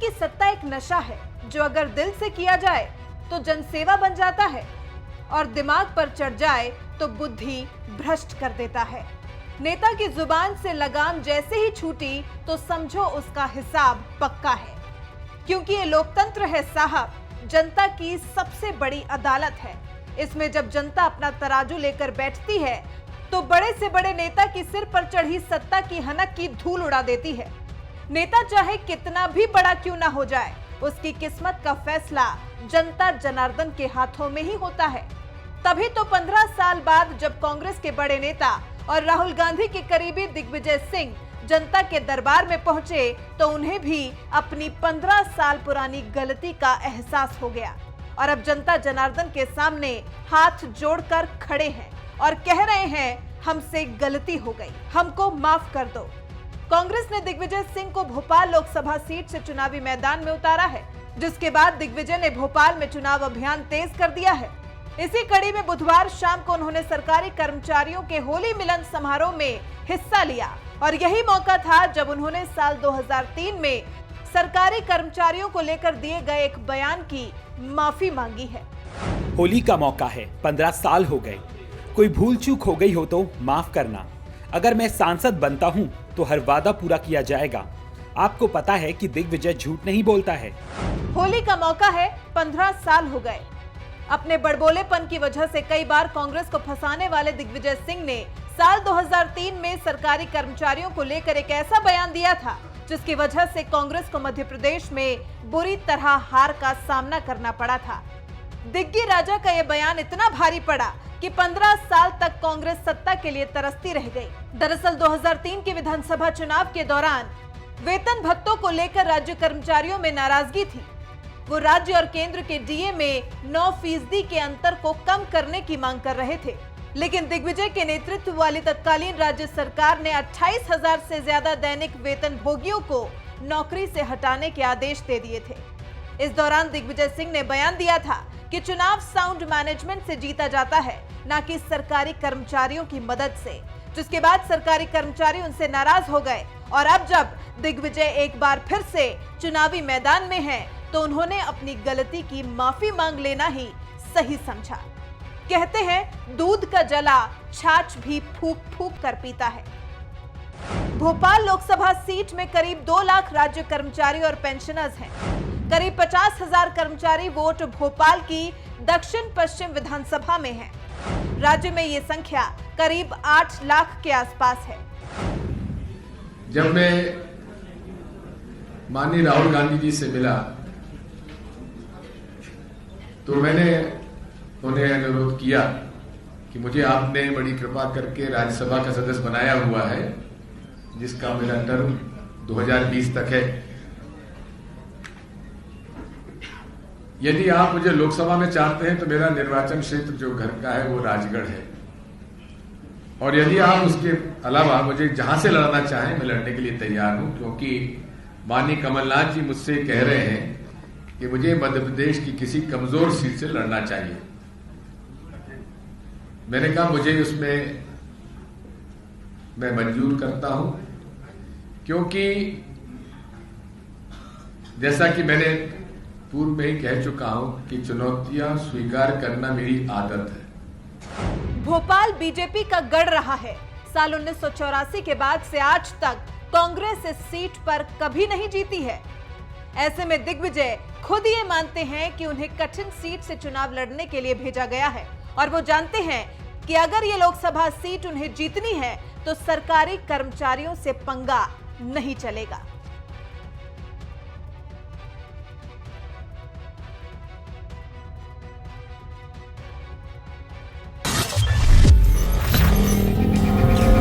की सत्ता एक नशा है जो अगर दिल से किया जाए तो जनसेवा बन जाता है और दिमाग पर चढ़ जाए तो बुद्धि भ्रष्ट कर देता है। नेता की जुबान से लगाम जैसे ही छूटी तो समझो उसका हिसाब पक्का है, क्योंकि ये लोकतंत्र है साहब, जनता की सबसे बड़ी अदालत है। इसमें जब जनता अपना तराजू लेकर बैठती है तो बड़े से बड़े नेता की सिर पर चढ़ी सत्ता की हनक की धूल उड़ा देती है। नेता चाहे कितना भी बड़ा क्यों ना हो जाए, उसकी किस्मत का फैसला जनता जनार्दन के हाथों में ही होता है। तभी तो 15 साल बाद जब कांग्रेस के बड़े नेता और राहुल गांधी के करीबी दिग्विजय सिंह जनता के दरबार में पहुंचे तो उन्हें भी अपनी 15 साल पुरानी गलती का एहसास हो गया और अब जनता जनार्दन के सामने हाथ जोड़कर खड़े हैं और कह रहे हैं, हमसे गलती हो गई, हमको माफ कर दो। कांग्रेस ने दिग्विजय सिंह को भोपाल लोकसभा सीट से चुनावी मैदान में उतारा है, जिसके बाद दिग्विजय ने भोपाल में चुनाव अभियान तेज कर दिया है। इसी कड़ी में बुधवार शाम को उन्होंने सरकारी कर्मचारियों के होली मिलन समारोह में हिस्सा लिया और यही मौका था जब उन्होंने साल 2003 में सरकारी कर्मचारियों को लेकर दिए गए एक बयान की माफी मांगी है। होली का मौका है, 15 साल हो गए, कोई भूल चूक हो गई हो तो माफ करना। अगर मैं सांसद बनता हूं तो हर वादा पूरा किया जाएगा। आपको पता है कि दिग्विजय झूठ नहीं बोलता है। होली का मौका है, 15 साल हो गए। अपने बड़बोलेपन की वजह से कई बार कांग्रेस को फंसाने वाले दिग्विजय सिंह ने साल 2003 में सरकारी कर्मचारियों को लेकर एक ऐसा बयान दिया था जिसकी वजह से कांग्रेस को मध्य प्रदेश में बुरी तरह हार का सामना करना पड़ा था। दिग्गी राजा का यह बयान इतना भारी पड़ा कि 15 साल तक कांग्रेस सत्ता के लिए तरसती रह गई। दरअसल 2003 के विधानसभा चुनाव के दौरान वेतन भत्तों को लेकर राज्य कर्मचारियों में नाराजगी थी। वो राज्य और केंद्र के डीए में 9% के अंतर को कम करने की मांग कर रहे थे, लेकिन दिग्विजय के नेतृत्व वाली तत्कालीन राज्य सरकार ने 28,000 से ज्यादा दैनिक वेतन भोगियों को नौकरी से हटाने के आदेश दे दिए थे। इस दौरान दिग्विजय सिंह ने बयान दिया था कि चुनाव साउंड मैनेजमेंट से जीता जाता है, न कि सरकारी कर्मचारियों की मदद से, जिसके बाद सरकारी कर्मचारी उनसे नाराज हो गए और अब जब दिग्विजय एक बार फिर से चुनावी मैदान में हैं, तो उन्होंने अपनी गलती की माफी मांग लेना ही सही समझा। कहते हैं दूध का जला छाछ भी फूंक फूंक कर पीता है। भोपाल लोकसभा सीट में करीब 2 लाख राज्य कर्मचारी और पेंशनर्स हैं। करीब 50,000 कर्मचारी वोट भोपाल की दक्षिण पश्चिम विधानसभा में है। राज्य में ये संख्या करीब 8 लाख के आसपास है। जब मैं माननीय राहुल गांधी जी से मिला तो मैंने उन्हें अनुरोध किया कि मुझे आपने बड़ी कृपा करके राज्यसभा का सदस्य बनाया हुआ है, जिसका मेरा टर्म 2020 तक है। यदि आप मुझे लोकसभा में चाहते हैं तो मेरा निर्वाचन क्षेत्र जो घर का है वो राजगढ़ है, और यदि आप उसके अलावा मुझे जहां से लड़ना चाहें मैं लड़ने के लिए तैयार हूं, क्योंकि माननीय कमलनाथ जी मुझसे कह रहे हैं कि मुझे मध्य प्रदेश की किसी कमजोर सीट से लड़ना चाहिए। मैंने कहा मुझे उसमें मैं मंजूर करता हूं, क्योंकि जैसा कि मैंने पूर्व में ही कह चुका हूं कि चुनौतियां स्वीकार करना मेरी आदत है। भोपाल बीजेपी का गढ़ रहा है। साल 1984 के बाद से आज तक कांग्रेस इस सीट पर कभी नहीं जीती है। ऐसे में दिग्विजय खुद ये मानते हैं कि उन्हें कठिन सीट से चुनाव लड़ने के लिए भेजा गया है और वो जानते हैं कि अगर ये लोकसभा सीट उन्हें जीतनी है तो सरकारी कर्मचारियों से पंगा नहीं चलेगा।